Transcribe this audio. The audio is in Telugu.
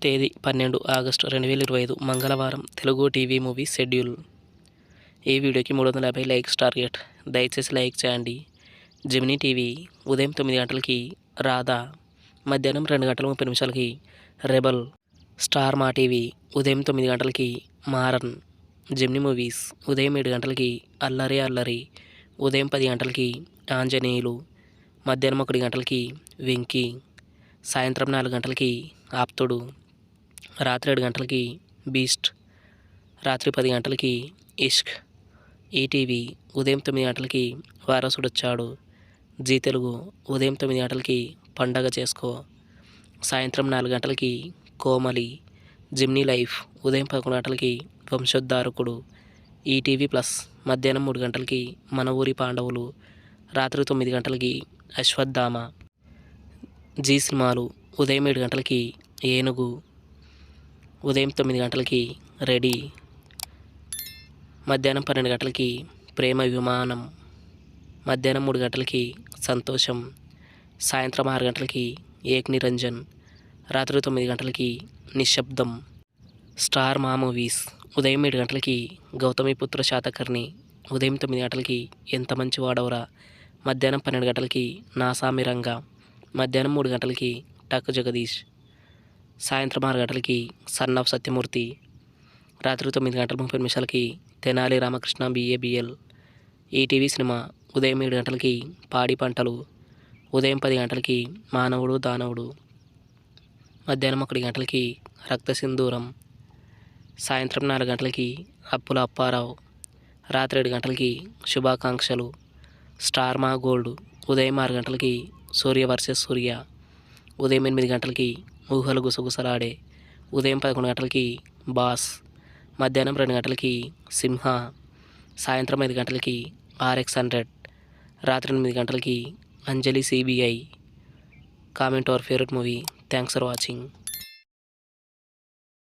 తేదీ 12 ఆగస్టు 2025 మంగళవారం. Telugu TV movie schedule. ఈ వీడియోకి 350 లైక్స్ టార్గెట్. దయచేసి లైక్ చేయండి. జెమినీ టీవీ ఉదయం 9 గంటలకి రాధా, మధ్యాహ్నం 2 గంటల 30 నిమిషాలకి రెబల్. స్టార్ మా టీవీ ఉదయం 9 గంటలకి మారన్. జెమినీ మూవీస్ ఉదయం 7 గంటలకి అల్లరి అల్లరి, ఉదయం 10 గంటలకి ఆంజనేయులు, మధ్యాహ్నం 1 గంటలకి వెంకీ, సాయంత్రం 4 గంటలకి ఆప్తుడు, రాత్రి 7 గంటలకి బీస్ట్, రాత్రి 10 గంటలకి ఇష్క్. ఈటీవీ ఉదయం 9 గంటలకి వారసుడొచ్చాడు. జీ తెలుగు ఉదయం 9 గంటలకి పండగ చేసుకో, సాయంత్రం 4 గంటలకి కోమలి. జెమినీ లైఫ్ ఉదయం 11 గంటలకి వంశోద్ధారకుడు. ఈటీవీ ప్లస్ మధ్యాహ్నం 3 గంటలకి మన ఊరి పాండవులు, రాత్రి 9 గంటలకి అశ్వత్థామ. జీ సినిమాలు ఉదయం 7 గంటలకి ఏనుగు, ఉదయం 9 గంటలకి రెడీ, మధ్యాహ్నం 12 గంటలకి ప్రేమ విమానం, మధ్యాహ్నం 3 గంటలకి సంతోషం, సాయంత్రం 6 గంటలకి ఏక్ నిరంజన్, రాత్రి 9 గంటలకి నిశ్శబ్దం. స్టార్ మా మూవీస్ ఉదయం 7 గంటలకి గౌతమిపుత్ర శాతకర్ణి, ఉదయం 9 గంటలకి ఎంత మంచి వాడవరా, మధ్యాహ్నం 12 గంటలకి నాసామిరంగా, మధ్యాహ్నం 3 గంటలకి టక్ జగదీష్, సాయంత్రం 6 గంటలకి సన్ ఆఫ్ సత్యమూర్తి, రాత్రి 9 గంటల 30 నిమిషాలకి Tenali Ramakrishna BABL. ETV cinema ఉదయం 7 గంటలకి పాడి పంటలు, ఉదయం 10 గంటలకి మానవుడు దానవుడు, మధ్యాహ్నం 1 గంటలకి రక్త సింధూరం, సాయంత్రం 4 గంటలకి అప్పుల అప్పారావు, రాత్రి 7 గంటలకి శుభాకాంక్షలు. స్టార్ మా గోల్డ్ ఉదయం 6 గంటలకి సూర్య వర్సెస్ సూర్య, ఉదయం 8 గంటలకి ఊహలు గుసగుసలాడే, ఉదయం 11 గంటలకి బాస్, మధ్యాహ్నం 2 గంటలకి సింహ, సాయంత్రం 5 గంటలకి RX100, రాత్రి 8 గంటలకి Anjali CBI. Comment our favourite movie. Thanks for watching.